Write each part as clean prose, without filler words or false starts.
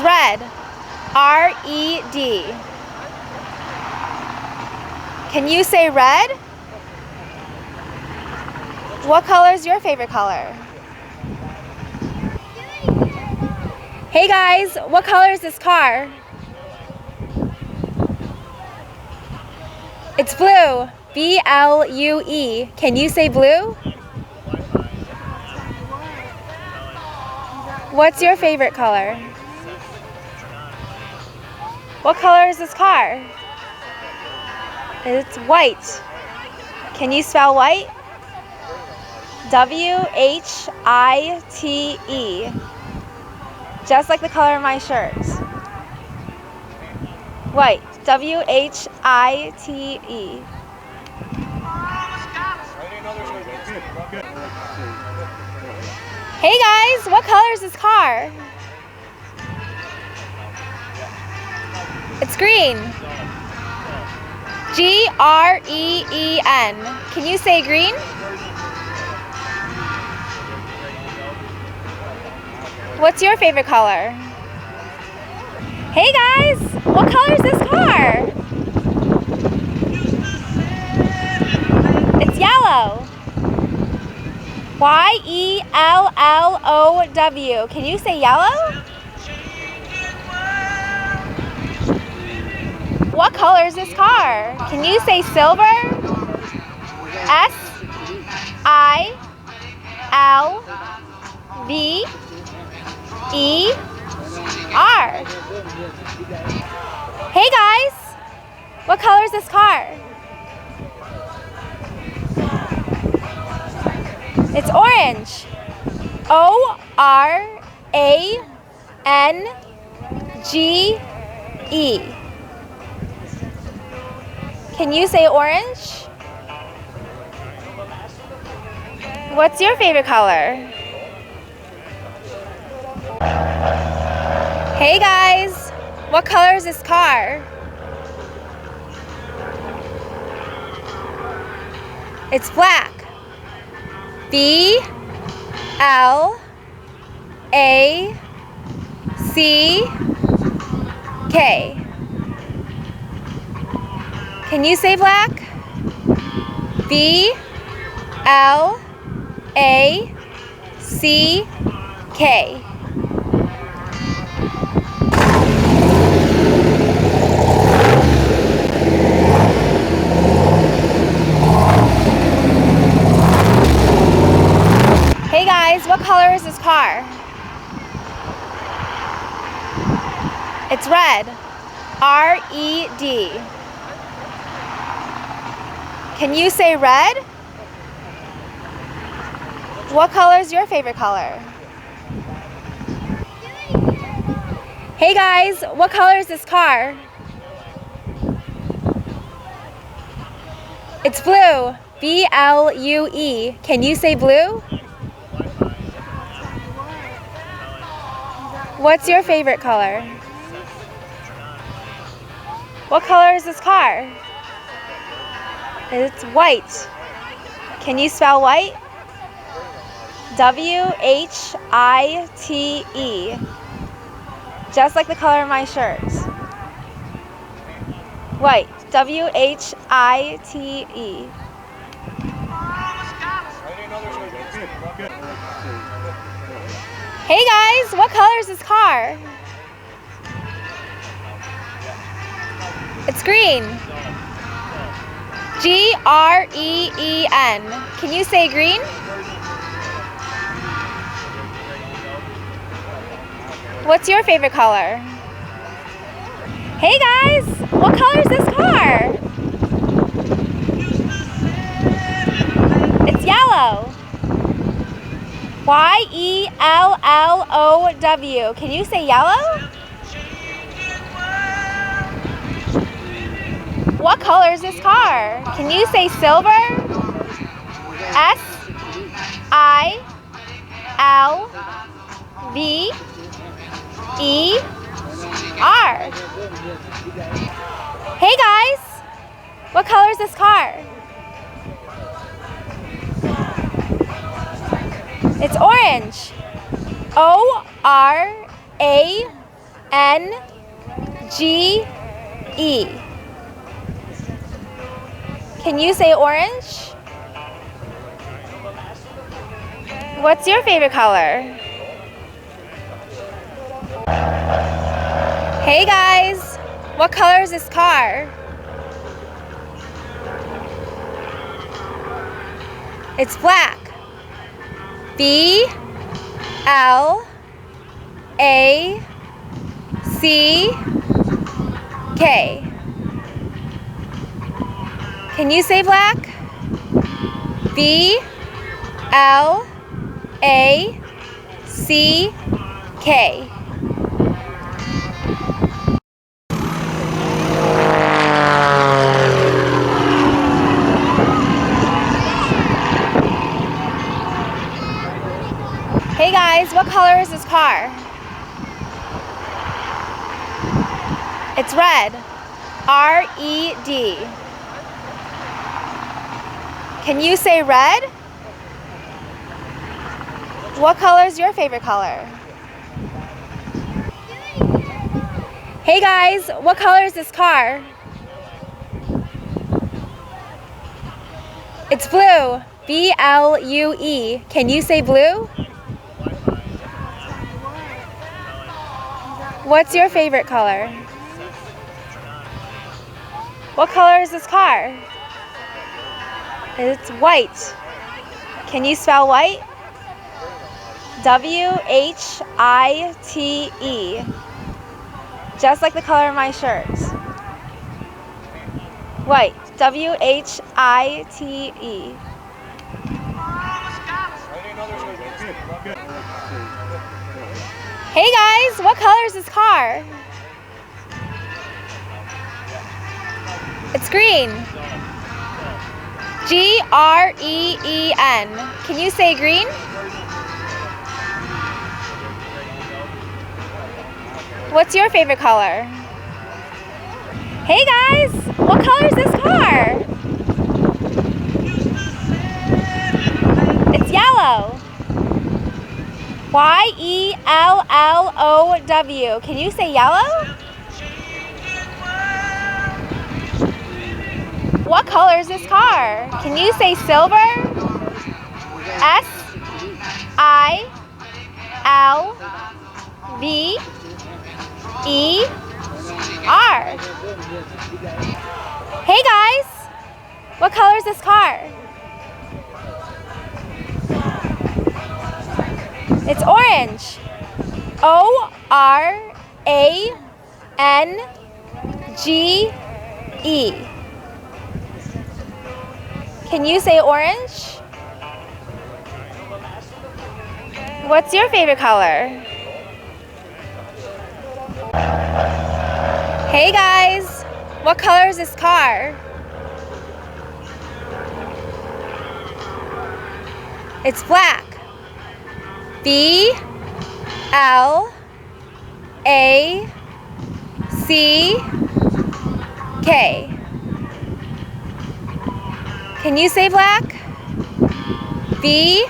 red. R-E-D. Can you say red? What color is your favorite color? Hey guys, what color is this car? It's blue. B-L-U-E. Can you say blue? What's your favorite color? What color is this car? It's white. Can you spell white? W-H-I-T-E. Just like the color of my shirt. White. W-H-I-T-E. Hey guys, what color is this car? It's green. G-R-E-E-N. Can you say green? What's your favorite color? Hey guys, what color is this car? It's yellow. Y-E-L-L-O-W. Can you say yellow? What color is this car? Can you say silver? S-I-L-V-E-R. Hey guys, what color is this car? It's orange. O-R-A-N-G-E. Can you say orange? What's your favorite color? Hey guys, what color is this car? It's black. B-L-A-C-K. Can you say black? B-L-A-C-K. Hey guys, what color is this car? It's red. R-E-D. Can you say red? What color is your favorite color? Hey guys, what color is this car? It's blue. B-L-U-E. Can you say blue? What's your favorite color? What color is this car? It's white. Can you spell white? W-H-I-T-E. Just like the color of my shirt. White. W-H-I-T-E. Hey guys, what color is this car? It's green. G-R-E-E-N. Can you say green? What's your favorite color? Hey guys, what color is this car? It's yellow. Y-E-L-L-O-W. Can you say yellow? What color is this car? Can you say silver? S-I-L-V-E-R. Hey guys, what color is this car? It's orange. O-R-A N-G-E. Can you say orange? What's your favorite color? Hey guys, what color is this car? It's black. B-L-A-C-K. Can you say black? B-L-A-C-K. Hey guys, what color is this car? It's red. R-E-D. Can you say red? What color is your favorite color? Hey guys, what color is this car? It's blue. B-L-U-E. Can you say blue? What's your favorite color? What color is this car? It's white. Can you spell white? W-H-I-T-E. Just like the color of my shirt. White. W-H-I-T-E. Hey guys, what color is this car? It's green. G-R-E-E-N. Can you say green? What's your favorite color? Hey guys, what color is this car? It's yellow. Y-E-L-L-O-W. Can you say yellow? What color is this car? Can you say silver? S-I-L-V-E-R. Hey guys, what color is this car? It's orange. O-R-A-N-G-E. Can you say orange? What's your favorite color? Hey guys, what color is this car? It's black. B-L-A-C-K. Can you say black? B-L-A-C-K.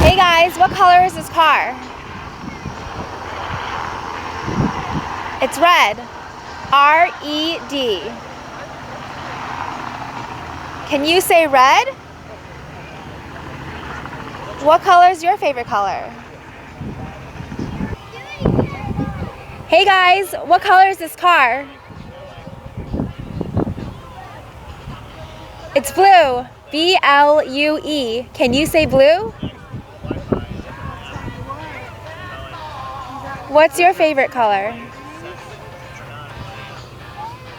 Hey guys, what color is this car? It's red. R-E-D. Can you say red? What color is your favorite color? Hey guys, what color is this car? It's blue. B-L-U-E. Can you say blue? What's your favorite color?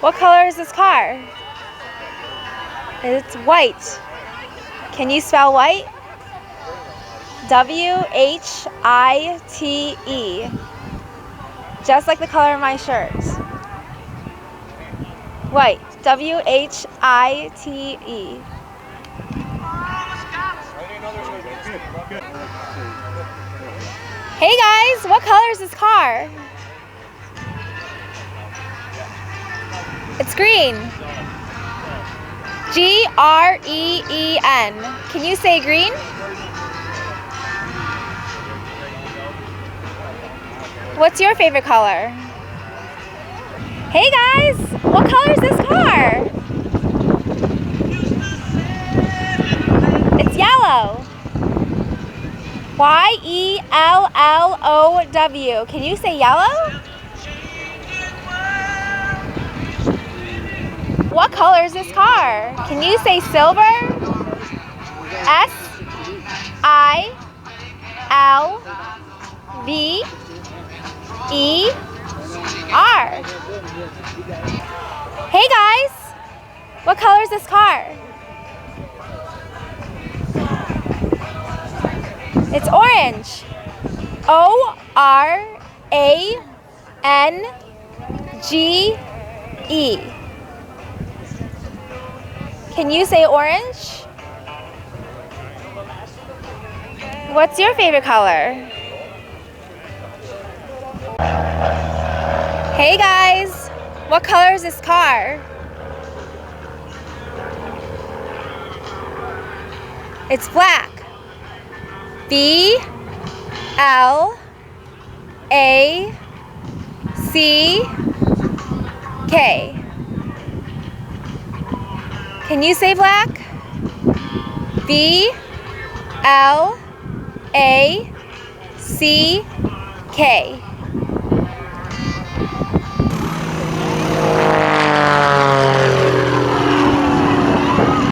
What color is this car? It's white. Can you spell white? W-H-I-T-E. Just like the color of my shirt. White. W-H-I-T-E. Hey guys, what color is this car? It's green. Green. Can you say green? What's your favorite color? Hey guys, what color is this car? It's yellow. Yellow. Can you say yellow? What color is this car? Can you say silver? Silver. Hey guys, what color is this car? It's orange. Orange. Can you say orange? What's your favorite color? Hey guys, what color is this car? It's black. BLACK. Can you say black? BLACK.